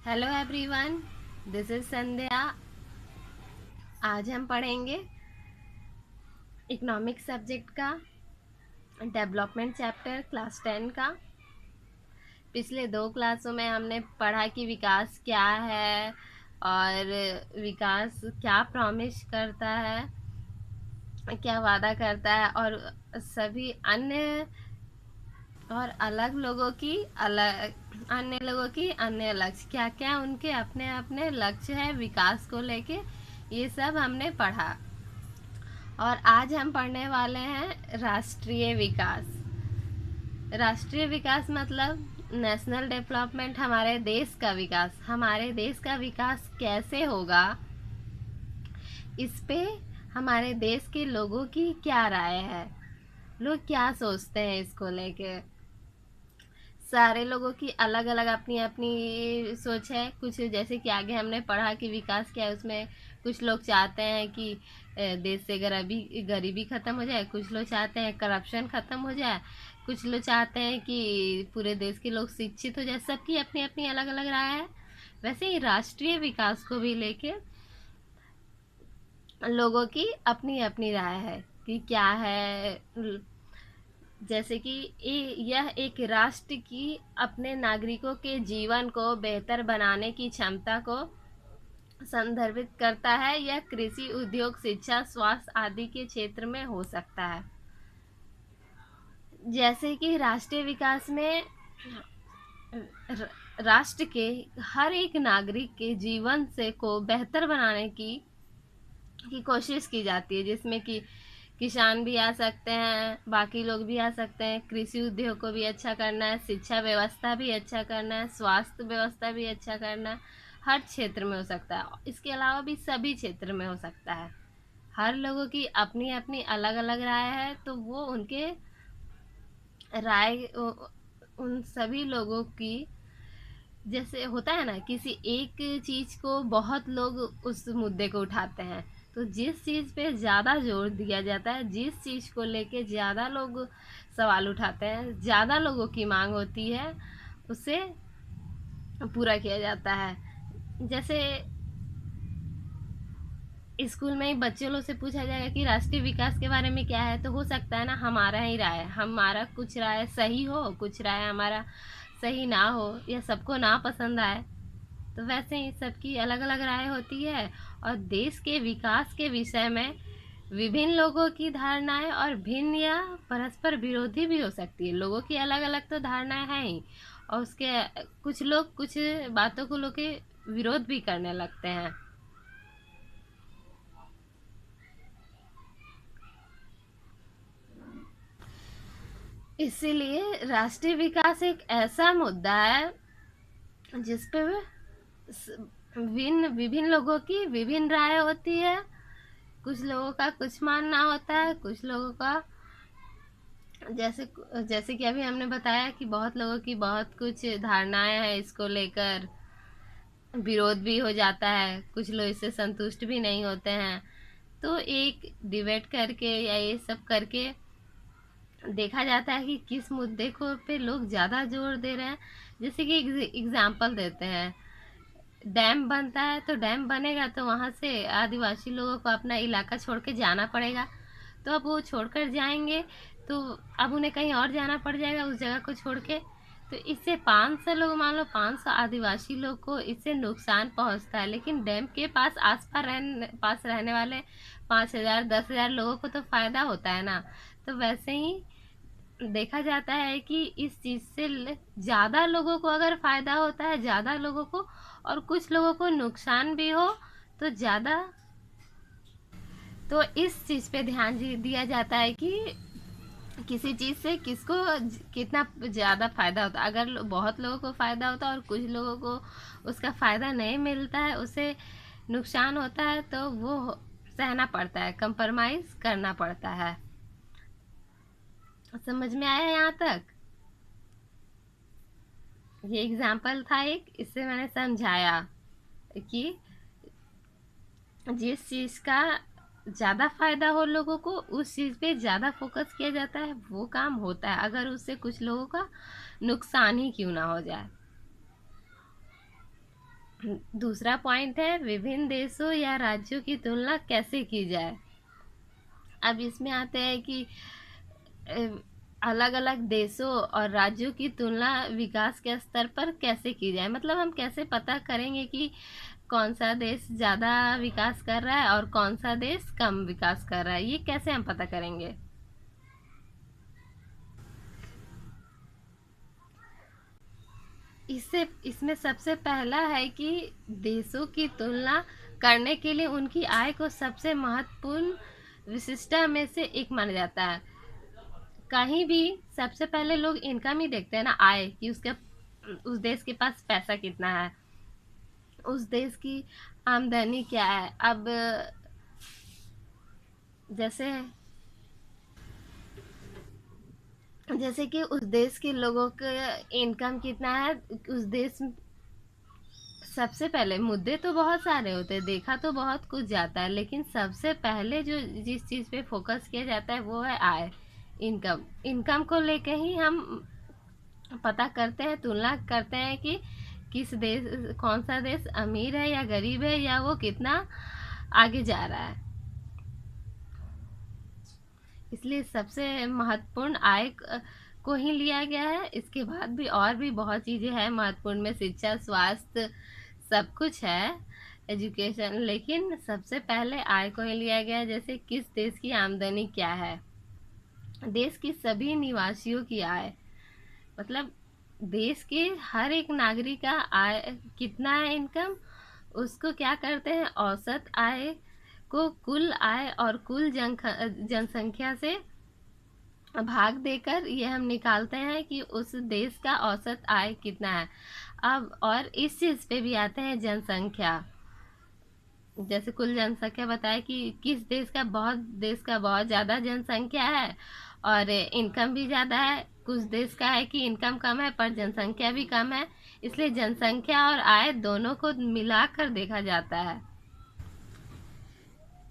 Hello everyone, this is संध्या। आज हम पढ़ेंगे इकोनॉमिक सब्जेक्ट का डेवलपमेंट चैप्टर क्लास 10 का। पिछले दो क्लासों में हमने पढ़ा कि विकास क्या है और विकास क्या प्रॉमिस करता है, क्या वादा करता है, और सभी अन्य और अलग लोगों की अन्य लक्ष्य क्या क्या, उनके अपने अपने लक्ष्य है विकास को लेके। ये सब हमने पढ़ा और आज हम पढ़ने वाले हैं राष्ट्रीय विकास। राष्ट्रीय विकास मतलब नेशनल डेवलपमेंट, हमारे देश का विकास। हमारे देश का विकास कैसे होगा, इस पे हमारे देश के लोगों की क्या राय है, लोग क्या सोचते हैं इसको लेके। सारे लोगों की अलग अलग अपनी अपनी सोच है। कुछ जैसे कि आगे हमने पढ़ा कि विकास क्या है, उसमें कुछ लोग चाहते हैं कि देश से गरीबी गरीबी खत्म हो जाए, कुछ लोग चाहते हैं करप्शन खत्म हो जाए, कुछ लोग चाहते हैं कि पूरे देश के लोग शिक्षित हो जाए। सबकी अपनी अपनी अलग अलग राय है। वैसे ही राष्ट्रीय विकास को भी लेके लोगों की अपनी अपनी राय है कि क्या है। जैसे कि यह एक राष्ट्र की अपने नागरिकों के जीवन को बेहतर बनाने की क्षमता को संदर्भित करता है। यह कृषि, उद्योग, शिक्षा, स्वास्थ्य आदि के क्षेत्र में हो सकता है। जैसे कि राष्ट्रीय विकास में राष्ट्र के हर एक नागरिक के जीवन से को बेहतर बनाने की कोशिश की जाती है, जिसमें कि किसान भी आ सकते हैं, बाकी लोग भी आ सकते हैं। कृषि उद्योग को भी अच्छा करना है, शिक्षा व्यवस्था भी अच्छा करना है, स्वास्थ्य व्यवस्था भी अच्छा करना है। हर क्षेत्र में हो सकता है, इसके अलावा भी सभी क्षेत्र में हो सकता है। हर लोगों की अपनी अपनी अलग अलग राय है, तो वो उनके राय उन सभी लोगों की, जैसे होता है ना, किसी एक चीज को बहुत लोग उस मुद्दे को उठाते हैं, तो जिस चीज पे ज्यादा जोर दिया जाता है, जिस चीज को लेके ज्यादा लोग सवाल उठाते हैं, ज्यादा लोगों की मांग होती है, उसे पूरा किया जाता है। जैसे स्कूल में ही बच्चों लोग से पूछा जाएगा कि राष्ट्रीय विकास के बारे में क्या है, तो हो सकता है ना हमारा ही राय, हमारा कुछ राय सही हो, कुछ राय हमारा सही ना हो, या सबको ना पसंद आए। तो वैसे ही सबकी अलग अलग राय होती है। और देश के विकास के विषय में विभिन्न लोगों की धारणाएं और भिन्न या परस्पर विरोधी भी हो सकती है। लोगों की अलग अलग तो धारणाएं हैं ही, और उसके कुछ लोग कुछ बातों को लोग के विरोध भी करने लगते हैं। इसीलिए राष्ट्रीय विकास एक ऐसा मुद्दा है जिसपे विभिन्न लोगों की विभिन्न राय होती है। कुछ लोगों का कुछ मानना होता है, कुछ लोगों का जैसे जैसे कि अभी हमने बताया कि बहुत लोगों की बहुत कुछ धारणाएं हैं, इसको लेकर विरोध भी हो जाता है, कुछ लोग इससे संतुष्ट भी नहीं होते हैं। तो एक डिबेट करके या ये सब करके देखा जाता है कि किस मुद्दे को पे लोग ज़्यादा जोर दे रहे हैं। जैसे कि एग्जाम्पल देते हैं, डैम बनता है, तो डैम बनेगा तो वहाँ से आदिवासी लोगों को अपना इलाका छोड़ के जाना पड़ेगा। तो अब वो छोड़कर जाएंगे, तो अब उन्हें कहीं और जाना पड़ जाएगा उस जगह को छोड़ के। तो इससे 500 लोग, मान लो 500 आदिवासी लोग को इससे नुकसान पहुंचता है, लेकिन डैम के पास रहने वाले 5,000 10,000 लोगों को तो फायदा होता है ना। तो वैसे ही देखा जाता है कि इस चीज से ज्यादा लोगों को अगर फायदा होता है, ज्यादा लोगों को, और कुछ लोगों को नुकसान भी हो, तो ज्यादा, तो इस चीज पे ध्यान दिया जाता है कि किसी चीज से किसको कितना ज्यादा फायदा होता है। अगर बहुत लोगों को फायदा होता है और कुछ लोगों को उसका फायदा नहीं मिलता है, उसे नुकसान होता है, तो वो सहना पड़ता है, कंप्रोमाइज करना पड़ता है। समझ में आया यहाँ तक? ये एग्जाम्पल था एक, इससे मैंने समझाया कि जिस चीज का ज्यादा फायदा हो लोगों को, उस चीज पे ज्यादा फोकस किया जाता है, वो काम होता है, अगर उससे कुछ लोगों का नुकसान ही क्यों ना हो जाए। दूसरा पॉइंट है विभिन्न देशों या राज्यों की तुलना कैसे की जाए। अब इसमें आते हैं कि अलग अलग देशों और राज्यों की तुलना विकास के स्तर पर कैसे की जाए। मतलब हम कैसे पता करेंगे कि कौन सा देश ज़्यादा विकास कर रहा है और कौन सा देश कम विकास कर रहा है, ये कैसे हम पता करेंगे। इसमें सबसे पहला है कि देशों की तुलना करने के लिए उनकी आय को सबसे महत्वपूर्ण विशिष्टता में से एक माना जाता है। कहीं भी सबसे पहले लोग इनकम ही देखते हैं ना, आय, कि उस देश के पास पैसा कितना है, उस देश की आमदनी क्या है। अब जैसे जैसे कि उस देश के लोगों का इनकम कितना है, उस देश सबसे पहले मुद्दे तो बहुत सारे होते हैं, देखा तो बहुत कुछ जाता है, लेकिन सबसे पहले जो जिस चीज़ पे फोकस किया जाता है वो है आय, इनकम। इनकम को लेके ही हम पता करते हैं, तुलना करते हैं कि किस देश, कौन सा देश अमीर है या गरीब है, या वो कितना आगे जा रहा है। इसलिए सबसे महत्वपूर्ण आय को ही लिया गया है। इसके बाद भी और भी बहुत चीज़ें हैं महत्वपूर्ण में, शिक्षा, स्वास्थ्य, सब कुछ है, एजुकेशन, लेकिन सबसे पहले आय को ही लिया गया है। जैसे किस देश की आमदनी क्या है, देश की सभी निवासियों की आय, मतलब देश के हर एक नागरिक का आय कितना है, इनकम, उसको क्या करते हैं, औसत आय को कुल आय और कुल जनसंख्या से भाग देकर ये हम निकालते हैं कि उस देश का औसत आय कितना है। अब और इस चीज़ पे भी आते हैं जनसंख्या। जैसे कुल जनसंख्या बताए कि किस देश का बहुत ज़्यादा जनसंख्या है और इनकम भी ज़्यादा है, कुछ देश का है कि इनकम कम है पर जनसंख्या भी कम है, इसलिए जनसंख्या और आय दोनों को मिलाकर देखा जाता है।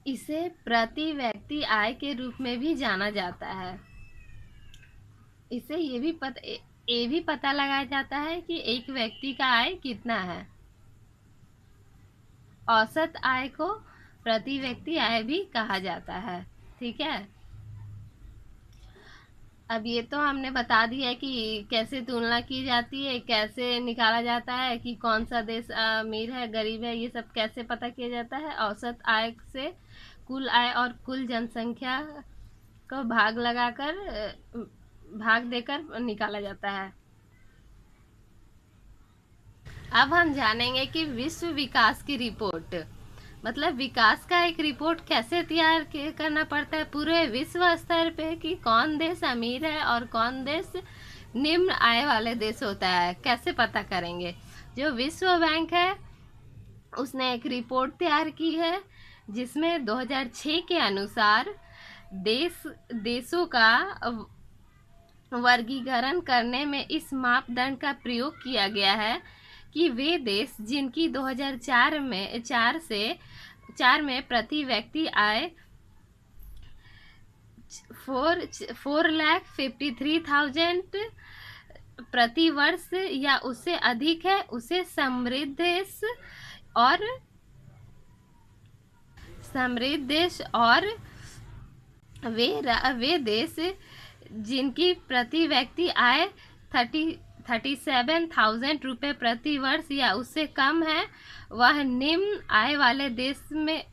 इसे प्रति व्यक्ति आय के रूप में भी जाना जाता है। इससे ये भी पता लगाया जाता है कि एक व्यक्ति का आय कितना है। औसत आय को प्रति व्यक्ति आय भी कहा जाता है। ठीक है, अब ये तो हमने बता दिया कि कैसे तुलना की जाती है, कैसे निकाला जाता है कि कौन सा देश अमीर है गरीब है, ये सब कैसे पता किया जाता है। औसत आय से कुल आय और कुल जनसंख्या को भाग देकर निकाला जाता है। अब हम जानेंगे कि विश्व विकास की रिपोर्ट, मतलब विकास का एक रिपोर्ट कैसे तैयार करना पड़ता है पूरे विश्व स्तर पे, कि कौन देश अमीर है और कौन देश निम्न आय वाले देश होता है, कैसे पता करेंगे। जो विश्व बैंक है उसने एक रिपोर्ट तैयार की है जिसमें 2006 के अनुसार देशों का वर्गीकरण करने में इस मापदंड का प्रयोग किया गया है कि वे देश जिनकी 2004 में प्रति व्यक्ति आय 4,53,000 प्रति वर्ष या उससे अधिक है, उसे समृद्ध देश और वे देश जिनकी प्रति व्यक्ति आय 37,000 रुपये प्रति वर्ष या उससे कम है, वह निम्न आय वाले देश में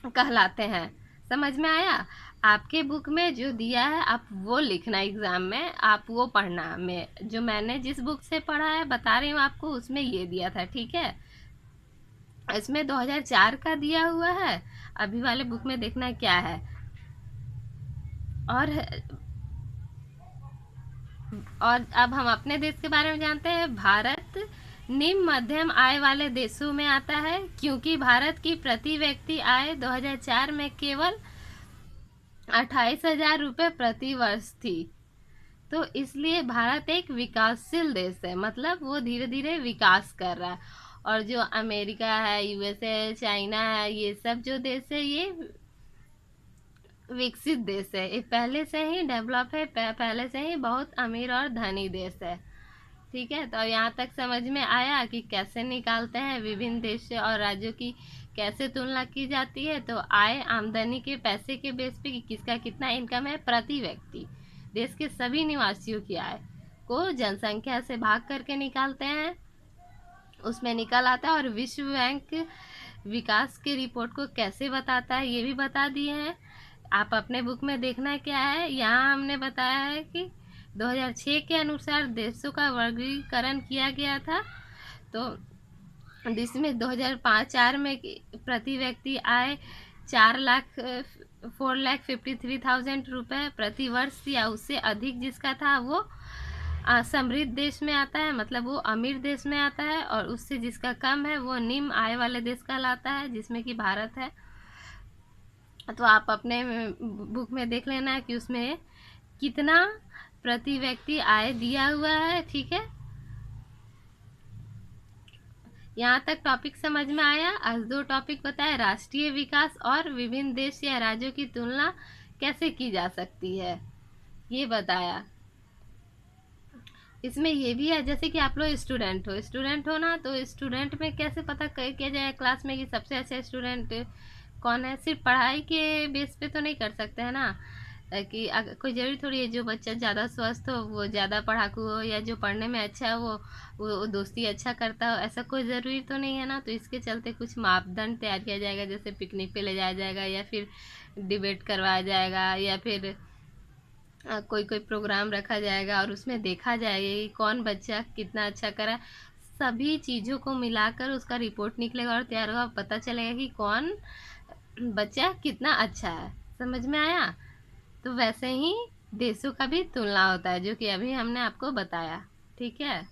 कहलाते हैं। समझ में आया। आपके बुक में जो दिया है आप वो लिखना, एग्जाम में आप वो पढ़ना। जो मैंने जिस बुक से पढ़ा है बता रही हूँ आपको, उसमें ये दिया था। ठीक है, इसमें 2004 का दिया हुआ है, अभी वाले बुक में देखना क्या है। और अब हम अपने देश के बारे में जानते हैं। भारत निम्न मध्यम आय वाले देशों में आता है, क्योंकि भारत की प्रति व्यक्ति आय 2004 में केवल 28,000 रुपये प्रति वर्ष थी। तो इसलिए भारत एक विकासशील देश है, मतलब वो धीरे धीरे विकास कर रहा है। और जो अमेरिका है, यूएसए, चाइना है, ये सब जो देश है ये विकसित देश है, ये पहले से ही डेवलप है, पहले से ही बहुत अमीर और धनी देश है। ठीक है, तो यहाँ तक समझ में आया कि कैसे निकालते हैं, विभिन्न देश और राज्यों की कैसे तुलना की जाती है। तो आय, आमदनी के पैसे के बेस पे कि किसका कितना इनकम है प्रति व्यक्ति, देश के सभी निवासियों की आय को जनसंख्या से भाग करके निकालते हैं, उसमें निकल आता है। और विश्व बैंक विकास की रिपोर्ट को कैसे बताता है ये भी बता दिए हैं। आप अपने बुक में देखना क्या है, यहाँ हमने बताया है कि 2006 के अनुसार देशों का वर्गीकरण किया गया था। तो जिसमें 2005-4 में प्रति व्यक्ति आय 4,53,000 रुपये प्रति वर्ष या उससे अधिक जिसका था वो समृद्ध देश में आता है, मतलब वो अमीर देश में आता है। और उससे जिसका कम है वो निम्न आय वाले देश कहलाता है, जिसमें कि भारत है। तो आप अपने बुक में देख लेना कि उसमें कितना प्रति व्यक्ति आय दिया हुआ है। ठीक है, यहाँ तक टॉपिक समझ में आया। आज 2 टॉपिक बताए, राष्ट्रीय विकास और विभिन्न देश या राज्यों की तुलना कैसे की जा सकती है ये बताया। इसमें ये भी है जैसे कि आप लोग स्टूडेंट हो ना, तो स्टूडेंट में कैसे पता किया जाए क्लास में कि सबसे अच्छा स्टूडेंट कौन है। सिर्फ पढ़ाई के बेस पे तो नहीं कर सकते हैं ना, कि कोई ज़रूरी थोड़ी है जो बच्चा ज़्यादा स्वस्थ हो वो ज़्यादा पढ़ाकू हो, या जो पढ़ने में अच्छा है वो दोस्ती अच्छा करता हो, ऐसा कोई ज़रूरी तो नहीं है ना। तो इसके चलते कुछ मापदंड तैयार किया जाएगा, जैसे पिकनिक पे ले जाया जाएगा, या फिर डिबेट करवाया जाएगा, या फिर कोई प्रोग्राम रखा जाएगा और उसमें देखा जाएगा कि कौन बच्चा कितना अच्छा करा। सभी चीज़ों को मिलाकर उसका रिपोर्ट निकलेगा और तैयार होगा, पता चलेगा कि कौन बच्चा कितना अच्छा है। समझ में आया। तो वैसे ही देशों का भी तुलना होता है, जो कि अभी हमने आपको बताया। ठीक है,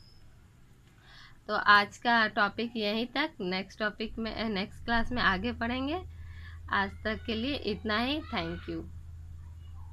तो आज का टॉपिक यहीं तक। नेक्स्ट क्लास में आगे पढ़ेंगे। आज तक के लिए इतना ही। Thank you.